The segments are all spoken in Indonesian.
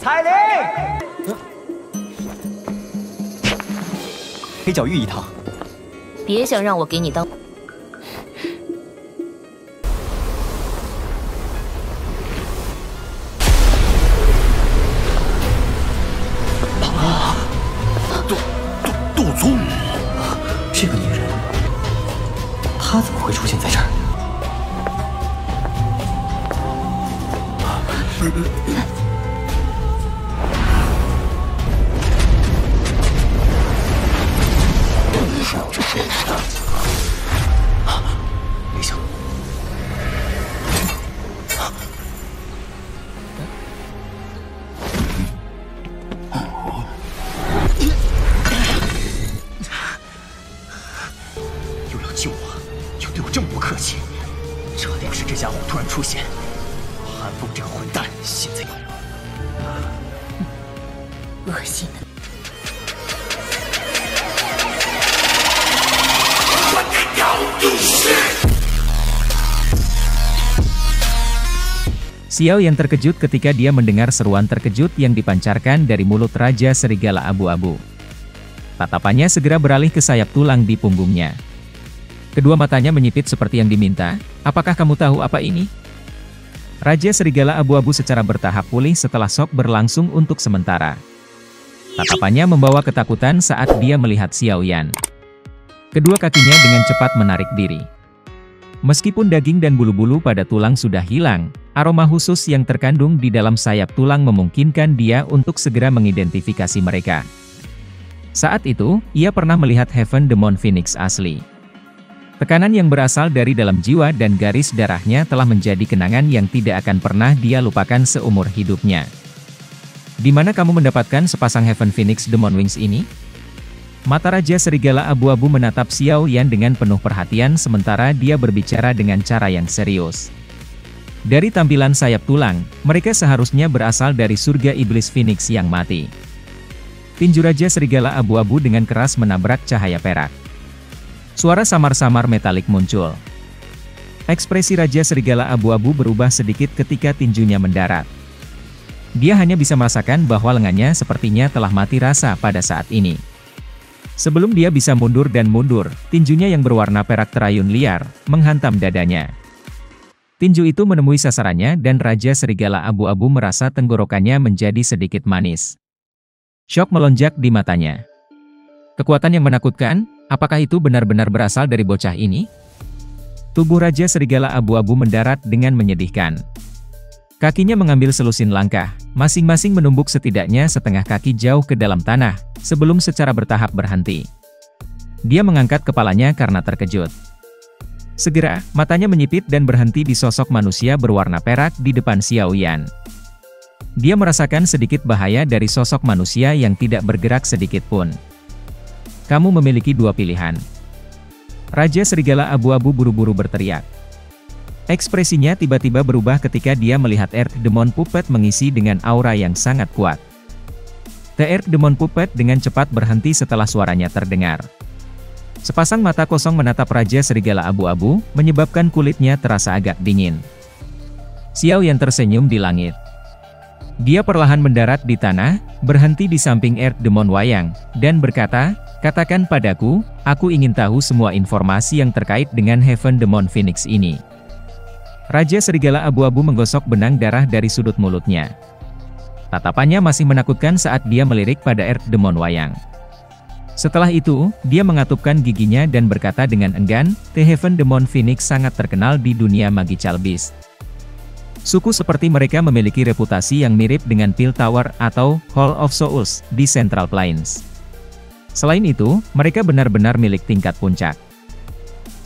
彩铃，黑角玉一趟。别想让我给你当。杜宗，这个女人，她怎么会出现在这儿？没想又要救我，又对我这么不客气，这要是这家伙突然出现，韩风这个混蛋现在恶心的。 Xiao yang terkejut ketika dia mendengar seruan terkejut yang dipancarkan dari mulut Raja Serigala Abu-Abu. Tatapannya segera beralih ke sayap tulang di punggungnya. Kedua matanya menyipit seperti yang diminta. Apakah kamu tahu apa ini? Raja Serigala Abu-Abu secara bertahap pulih setelah shock berlangsung untuk sementara. Tatapannya membawa ketakutan saat dia melihat Xiao Yan. Kedua kakinya dengan cepat menarik diri. Meskipun daging dan bulu-bulu pada tulang sudah hilang, aroma khusus yang terkandung di dalam sayap tulang memungkinkan dia untuk segera mengidentifikasi mereka. Saat itu, ia pernah melihat Heaven Demon Phoenix asli. Tekanan yang berasal dari dalam jiwa dan garis darahnya telah menjadi kenangan yang tidak akan pernah dia lupakan seumur hidupnya. Di mana kamu mendapatkan sepasang Heaven Phoenix Demon Wings ini? Mata Raja Serigala Abu-Abu menatap Xiao Yan dengan penuh perhatian sementara dia berbicara dengan cara yang serius. Dari tampilan sayap tulang, mereka seharusnya berasal dari surga iblis Phoenix yang mati. Tinju Raja Serigala Abu-Abu dengan keras menabrak cahaya perak. Suara samar-samar metalik muncul. Ekspresi Raja Serigala Abu-Abu berubah sedikit ketika tinjunya mendarat. Dia hanya bisa merasakan bahwa lengannya sepertinya telah mati rasa pada saat ini. Sebelum dia bisa mundur dan mundur, tinjunya yang berwarna perak terayun liar, menghantam dadanya. Tinju itu menemui sasarannya dan Raja Serigala Abu-Abu merasa tenggorokannya menjadi sedikit manis. Syok melonjak di matanya. Kekuatan yang menakutkan, apakah itu benar-benar berasal dari bocah ini? Tubuh Raja Serigala Abu-Abu mendarat dengan menyedihkan. Kakinya mengambil selusin langkah, masing-masing menumbuk setidaknya setengah kaki jauh ke dalam tanah, sebelum secara bertahap berhenti. Dia mengangkat kepalanya karena terkejut. Segera, matanya menyipit dan berhenti di sosok manusia berwarna perak di depan Xiao Yan. Dia merasakan sedikit bahaya dari sosok manusia yang tidak bergerak sedikit pun. Kamu memiliki dua pilihan. Raja Serigala Abu-Abu buru-buru berteriak. Ekspresinya tiba-tiba berubah ketika dia melihat Earth Demon Puppet mengisi dengan aura yang sangat kuat. The Earth Demon Puppet dengan cepat berhenti setelah suaranya terdengar. Sepasang mata kosong menatap Raja Serigala Abu-Abu, menyebabkan kulitnya terasa agak dingin. Xiao Yan tersenyum di langit. Dia perlahan mendarat di tanah, berhenti di samping Earth Demon Wayang, dan berkata, "Katakan padaku, aku ingin tahu semua informasi yang terkait dengan Heaven Demon Phoenix ini." Raja Serigala Abu-Abu menggosok benang darah dari sudut mulutnya. Tatapannya masih menakutkan saat dia melirik pada Earth Demon Wayang. Setelah itu, dia mengatupkan giginya dan berkata dengan enggan, "The Heaven Demon Phoenix sangat terkenal di dunia Magical Beast. Suku seperti mereka memiliki reputasi yang mirip dengan Pil Tower atau Hall of Souls di Central Plains. Selain itu, mereka benar-benar milik tingkat puncak.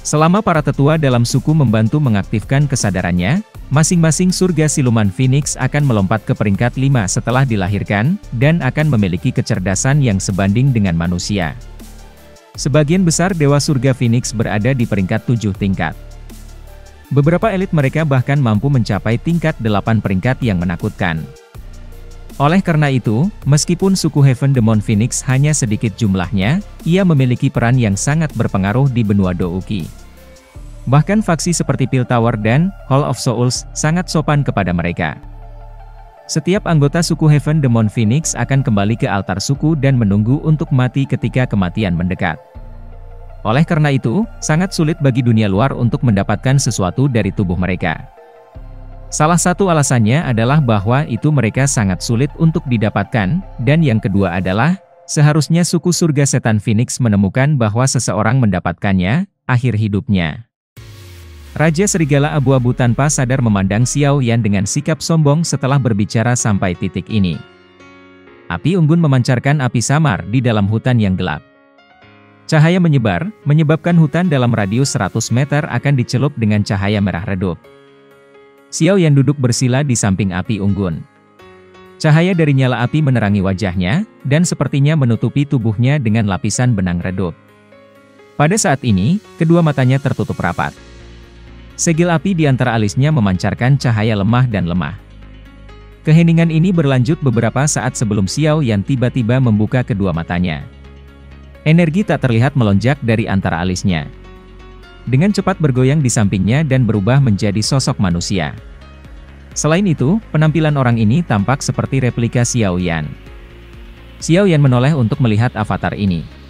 Selama para tetua dalam suku membantu mengaktifkan kesadarannya, masing-masing surga siluman Phoenix akan melompat ke peringkat 5 setelah dilahirkan, dan akan memiliki kecerdasan yang sebanding dengan manusia. Sebagian besar dewa surga Phoenix berada di peringkat 7 tingkat. Beberapa elit mereka bahkan mampu mencapai tingkat 8 peringkat yang menakutkan. Oleh karena itu, meskipun suku Heaven Demon Phoenix hanya sedikit jumlahnya, ia memiliki peran yang sangat berpengaruh di benua Douki. Bahkan faksi seperti Pil Tower dan Hall of Souls sangat sopan kepada mereka. Setiap anggota suku Heaven Demon Phoenix akan kembali ke altar suku dan menunggu untuk mati ketika kematian mendekat. Oleh karena itu, sangat sulit bagi dunia luar untuk mendapatkan sesuatu dari tubuh mereka. Salah satu alasannya adalah bahwa itu mereka sangat sulit untuk didapatkan, dan yang kedua adalah, seharusnya suku surga setan Phoenix menemukan bahwa seseorang mendapatkannya, akhir hidupnya. Raja Serigala Abu-Abu tanpa sadar memandang Xiao Yan dengan sikap sombong setelah berbicara sampai titik ini. Api unggun memancarkan api samar di dalam hutan yang gelap. Cahaya menyebar, menyebabkan hutan dalam radius 100 meter akan dicelup dengan cahaya merah redup. Xiao Yan duduk bersila di samping api unggun. Cahaya dari nyala api menerangi wajahnya, dan sepertinya menutupi tubuhnya dengan lapisan benang redup. Pada saat ini, kedua matanya tertutup rapat. Segel api di antara alisnya memancarkan cahaya lemah dan lemah. Keheningan ini berlanjut beberapa saat sebelum Xiao Yan tiba-tiba membuka kedua matanya. Energi tak terlihat melonjak dari antara alisnya. Dengan cepat bergoyang di sampingnya dan berubah menjadi sosok manusia. Selain itu, penampilan orang ini tampak seperti replika Xiao Yan. Xiao Yan menoleh untuk melihat avatar ini.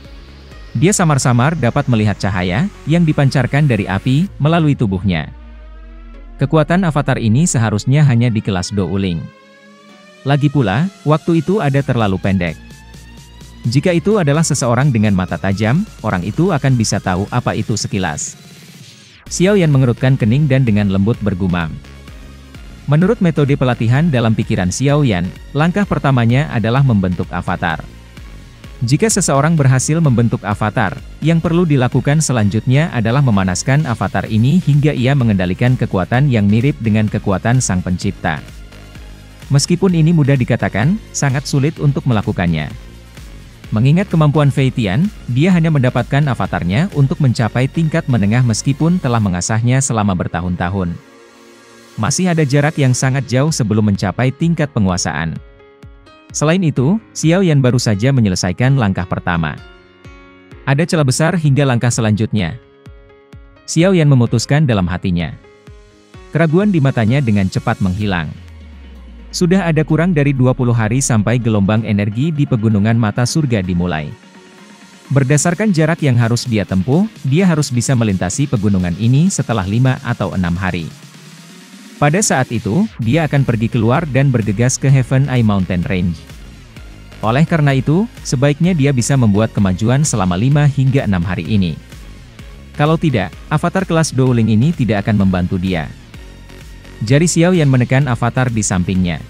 Dia samar-samar dapat melihat cahaya yang dipancarkan dari api melalui tubuhnya. Kekuatan avatar ini seharusnya hanya di kelas Do Uling. Lagi pula, waktu itu ada terlalu pendek. Jika itu adalah seseorang dengan mata tajam, orang itu akan bisa tahu apa itu sekilas. Xiao Yan mengerutkan kening dan dengan lembut bergumam. Menurut metode pelatihan dalam pikiran Xiao Yan, langkah pertamanya adalah membentuk avatar. Jika seseorang berhasil membentuk avatar, yang perlu dilakukan selanjutnya adalah memanaskan avatar ini hingga ia mengendalikan kekuatan yang mirip dengan kekuatan Sang Pencipta. Meskipun ini mudah dikatakan, sangat sulit untuk melakukannya. Mengingat kemampuan Fei Tian, dia hanya mendapatkan avatarnya untuk mencapai tingkat menengah meskipun telah mengasahnya selama bertahun-tahun. Masih ada jarak yang sangat jauh sebelum mencapai tingkat penguasaan. Selain itu, Xiao Yan baru saja menyelesaikan langkah pertama. Ada celah besar hingga langkah selanjutnya. Xiao Yan memutuskan dalam hatinya. Keraguan di matanya dengan cepat menghilang. Sudah ada kurang dari 20 hari sampai gelombang energi di pegunungan mata surga dimulai. Berdasarkan jarak yang harus dia tempuh, dia harus bisa melintasi pegunungan ini setelah 5 atau 6 hari. Pada saat itu, dia akan pergi keluar dan bergegas ke Heaven Eye Mountain Range. Oleh karena itu, sebaiknya dia bisa membuat kemajuan selama 5 hingga 6 hari ini. Kalau tidak, avatar kelas Do Uling ini tidak akan membantu dia. Jari Xiao Yan menekan avatar di sampingnya.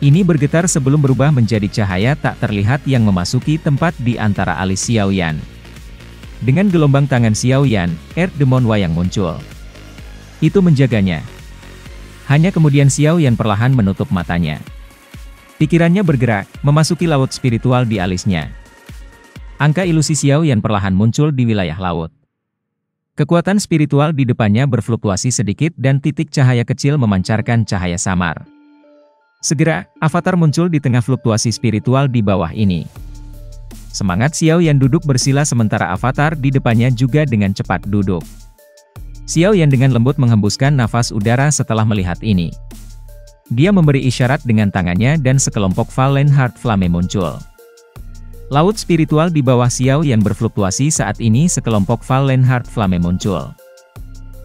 Ini bergetar sebelum berubah menjadi cahaya tak terlihat yang memasuki tempat di antara alis Xiao Yan. Dengan gelombang tangan Xiao Yan, Earth Demon Wayang muncul. Itu menjaganya. Hanya kemudian Xiao Yan perlahan menutup matanya. Pikirannya bergerak, memasuki laut spiritual di alisnya. Angka ilusi Xiao Yan perlahan muncul di wilayah laut. Kekuatan spiritual di depannya berfluktuasi sedikit dan titik cahaya kecil memancarkan cahaya samar. Segera, avatar muncul di tengah fluktuasi spiritual di bawah ini. Semangat Xiao Yan duduk bersila sementara avatar di depannya juga dengan cepat duduk. Xiao Yan dengan lembut menghembuskan nafas udara setelah melihat ini. Dia memberi isyarat dengan tangannya dan sekelompok Fallen Heart Flame muncul. Laut spiritual di bawah Xiao Yan berfluktuasi saat ini sekelompok Fallen Heart Flame muncul.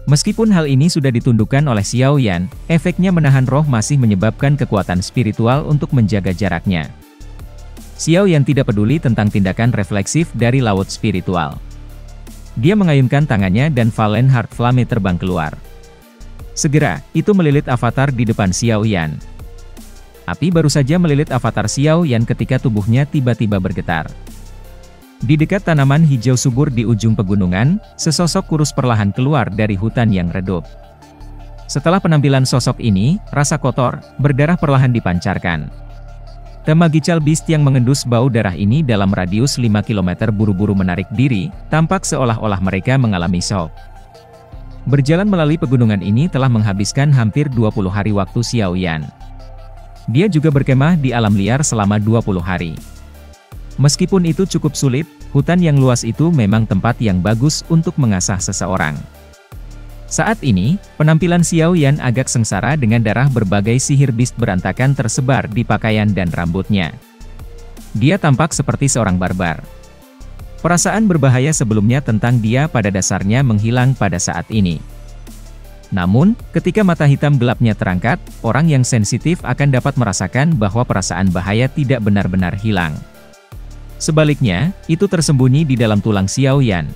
Meskipun hal ini sudah ditundukkan oleh Xiao Yan, efeknya menahan roh masih menyebabkan kekuatan spiritual untuk menjaga jaraknya. Xiao Yan tidak peduli tentang tindakan refleksif dari laut spiritual. Dia mengayunkan tangannya dan Fallen Heart Flame terbang keluar. Segera, itu melilit avatar di depan Xiao Yan. Api baru saja melilit avatar Xiao Yan ketika tubuhnya tiba-tiba bergetar. Di dekat tanaman hijau subur di ujung pegunungan, sesosok kurus perlahan keluar dari hutan yang redup. Setelah penampilan sosok ini, rasa kotor, berdarah perlahan dipancarkan. The Magical Beast yang mengendus bau darah ini dalam radius 5 km buru-buru menarik diri, tampak seolah-olah mereka mengalami shock. Berjalan melalui pegunungan ini telah menghabiskan hampir 20 hari waktu Xiao Yan. Dia juga berkemah di alam liar selama 20 hari. Meskipun itu cukup sulit, hutan yang luas itu memang tempat yang bagus untuk mengasah seseorang. Saat ini, penampilan Xiao Yan agak sengsara dengan darah berbagai sihir beast berantakan tersebar di pakaian dan rambutnya. Dia tampak seperti seorang barbar. Perasaan berbahaya sebelumnya tentang dia pada dasarnya menghilang pada saat ini. Namun, ketika mata hitam gelapnya terangkat, orang yang sensitif akan dapat merasakan bahwa perasaan bahaya tidak benar-benar hilang. Sebaliknya, itu tersembunyi di dalam tulang Xiao Yan.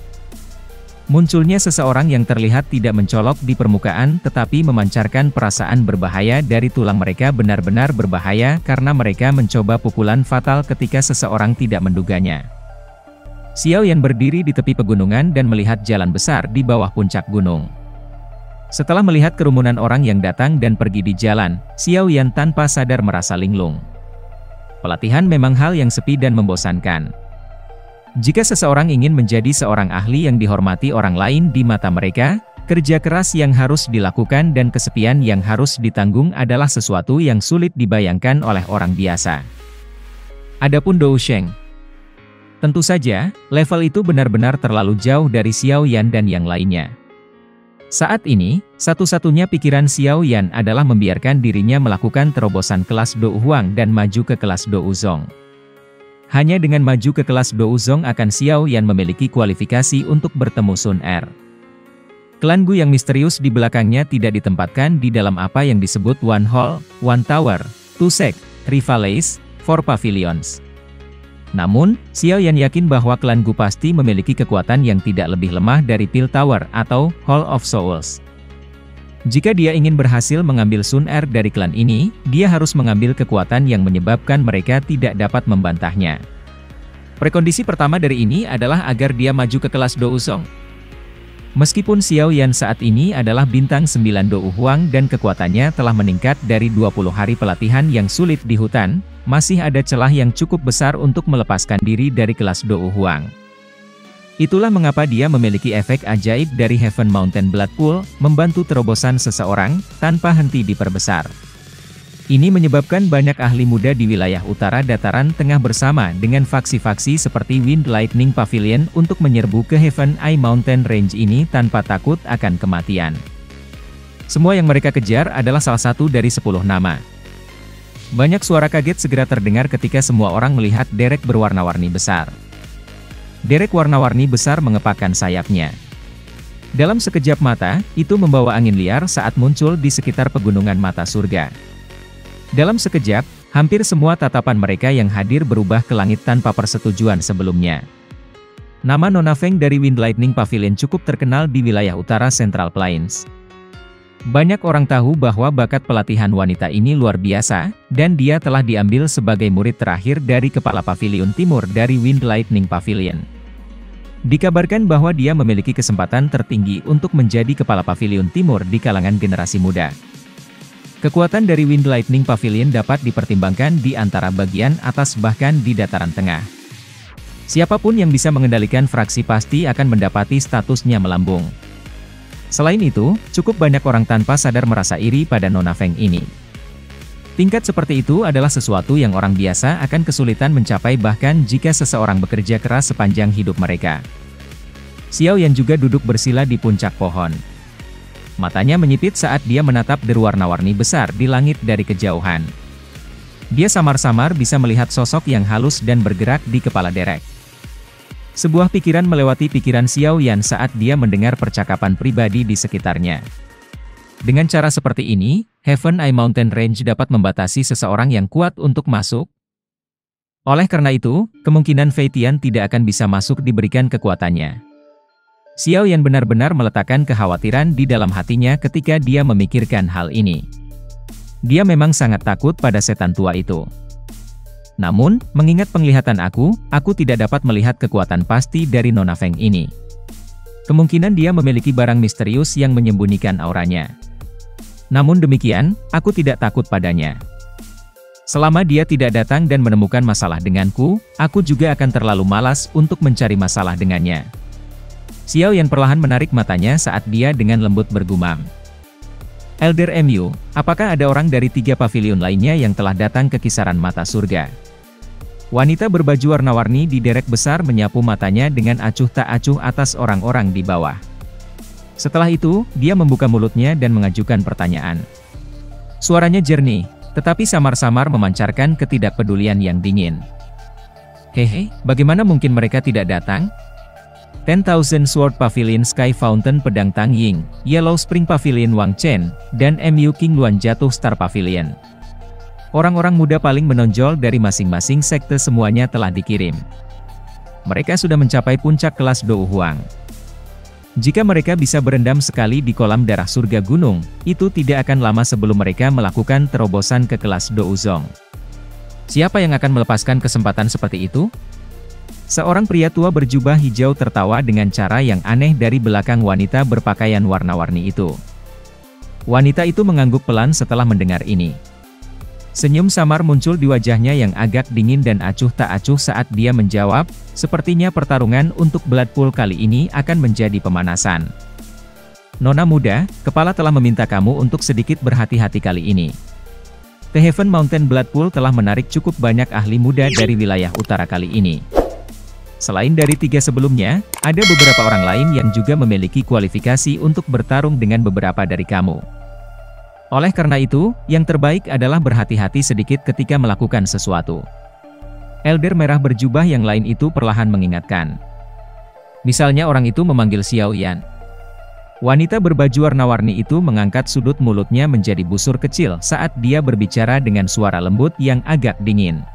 Munculnya seseorang yang terlihat tidak mencolok di permukaan tetapi memancarkan perasaan berbahaya dari tulang mereka benar-benar berbahaya karena mereka mencoba pukulan fatal ketika seseorang tidak menduganya. Xiao Yan berdiri di tepi pegunungan dan melihat jalan besar di bawah puncak gunung. Setelah melihat kerumunan orang yang datang dan pergi di jalan, Xiao Yan tanpa sadar merasa linglung. Pelatihan memang hal yang sepi dan membosankan. Jika seseorang ingin menjadi seorang ahli yang dihormati orang lain di mata mereka, kerja keras yang harus dilakukan dan kesepian yang harus ditanggung adalah sesuatu yang sulit dibayangkan oleh orang biasa. Adapun Dou Sheng, tentu saja, level itu benar-benar terlalu jauh dari Xiao Yan dan yang lainnya. Saat ini, satu-satunya pikiran Xiao Yan adalah membiarkan dirinya melakukan terobosan kelas Dou Huang dan maju ke kelas Dou Zong. Hanya dengan maju ke kelas Dou Zong akan Xiao Yan memiliki kualifikasi untuk bertemu Sun Er. Klan Gu yang misterius di belakangnya tidak ditempatkan di dalam apa yang disebut One Hall, One Tower, Two Sect, Three Valleys, Four Pavilions. Namun, Xiao Yan yakin bahwa klan Gu pasti memiliki kekuatan yang tidak lebih lemah dari Pil Tower atau Hall of Souls. Jika dia ingin berhasil mengambil Sun Er dari klan ini, dia harus mengambil kekuatan yang menyebabkan mereka tidak dapat membantahnya. Prekondisi pertama dari ini adalah agar dia maju ke kelas Dou Zong. Meskipun Xiao Yan saat ini adalah bintang 9 Dou Huang dan kekuatannya telah meningkat dari 20 hari pelatihan yang sulit di hutan, masih ada celah yang cukup besar untuk melepaskan diri dari kelas Dou Huang. Itulah mengapa dia memiliki efek ajaib dari Heaven Mountain Blood Pool, membantu terobosan seseorang, tanpa henti diperbesar. Ini menyebabkan banyak ahli muda di wilayah utara dataran tengah bersama dengan faksi-faksi seperti Wind Lightning Pavilion untuk menyerbu ke Heaven Eye Mountain Range ini tanpa takut akan kematian. Semua yang mereka kejar adalah salah satu dari 10 nama. Banyak suara kaget segera terdengar ketika semua orang melihat derek berwarna-warni besar. Derek warna-warni besar mengepakkan sayapnya. Dalam sekejap mata, itu membawa angin liar saat muncul di sekitar pegunungan mata surga. Dalam sekejap, hampir semua tatapan mereka yang hadir berubah ke langit tanpa persetujuan sebelumnya. Nama Nona Feng dari Wind Lightning Pavilion cukup terkenal di wilayah utara Central Plains. Banyak orang tahu bahwa bakat pelatihan wanita ini luar biasa, dan dia telah diambil sebagai murid terakhir dari Kepala Pavilion Timur dari Wind Lightning Pavilion. Dikabarkan bahwa dia memiliki kesempatan tertinggi untuk menjadi Kepala Pavilion Timur di kalangan generasi muda. Kekuatan dari Wind Lightning Pavilion dapat dipertimbangkan di antara bagian atas bahkan di dataran tengah. Siapapun yang bisa mengendalikan fraksi pasti akan mendapati statusnya melambung. Selain itu, cukup banyak orang tanpa sadar merasa iri pada Nona Feng ini. Tingkat seperti itu adalah sesuatu yang orang biasa akan kesulitan mencapai bahkan jika seseorang bekerja keras sepanjang hidup mereka. Xiao Yan juga duduk bersila di puncak pohon. Matanya menyipit saat dia menatap deru warna-warni besar di langit dari kejauhan. Dia samar-samar bisa melihat sosok yang halus dan bergerak di kepala derek. Sebuah pikiran melewati pikiran Xiao Yan saat dia mendengar percakapan pribadi di sekitarnya. Dengan cara seperti ini, Heaven Eye Mountain Range dapat membatasi seseorang yang kuat untuk masuk. Oleh karena itu, kemungkinan Fei Tian tidak akan bisa masuk diberikan kekuatannya. Xiao Yan benar-benar meletakkan kekhawatiran di dalam hatinya ketika dia memikirkan hal ini. Dia memang sangat takut pada setan tua itu. Namun, mengingat penglihatan aku tidak dapat melihat kekuatan pasti dari Nona Feng ini. Kemungkinan dia memiliki barang misterius yang menyembunyikan auranya. Namun demikian, aku tidak takut padanya. Selama dia tidak datang dan menemukan masalah denganku, aku juga akan terlalu malas untuk mencari masalah dengannya. Xiao Yan perlahan menarik matanya saat dia dengan lembut bergumam. Elder Mu, apakah ada orang dari 3 pavilion lainnya yang telah datang ke kisaran mata surga? Wanita berbaju warna-warni di derek besar menyapu matanya dengan acuh tak acuh atas orang-orang di bawah. Setelah itu, dia membuka mulutnya dan mengajukan pertanyaan. Suaranya jernih, tetapi samar-samar memancarkan ketidakpedulian yang dingin. Hehe, bagaimana mungkin mereka tidak datang? 10,000 Sword Pavilion Sky Fountain Pedang Tang Ying, Yellow Spring Pavilion Wang Chen, dan MU King Luan Jatuh Star Pavilion. Orang-orang muda paling menonjol dari masing-masing sekte semuanya telah dikirim. Mereka sudah mencapai puncak kelas Dou Huang. Jika mereka bisa berendam sekali di kolam darah surga gunung, itu tidak akan lama sebelum mereka melakukan terobosan ke kelas Dou Zong. Siapa yang akan melepaskan kesempatan seperti itu? Seorang pria tua berjubah hijau tertawa dengan cara yang aneh dari belakang wanita berpakaian warna-warni itu. Wanita itu mengangguk pelan setelah mendengar ini. Senyum samar muncul di wajahnya yang agak dingin dan acuh tak acuh saat dia menjawab, sepertinya pertarungan untuk Blood Pool kali ini akan menjadi pemanasan. Nona muda, kepala telah meminta kamu untuk sedikit berhati-hati kali ini. The Heaven Mountain Blood Pool telah menarik cukup banyak ahli muda dari wilayah utara kali ini. Selain dari 3 sebelumnya, ada beberapa orang lain yang juga memiliki kualifikasi untuk bertarung dengan beberapa dari kamu. Oleh karena itu, yang terbaik adalah berhati-hati sedikit ketika melakukan sesuatu. Elder merah berjubah yang lain itu perlahan mengingatkan. Misalnya orang itu memanggil Xiao Yan. Wanita berbaju warna-warni itu mengangkat sudut mulutnya menjadi busur kecil saat dia berbicara dengan suara lembut yang agak dingin.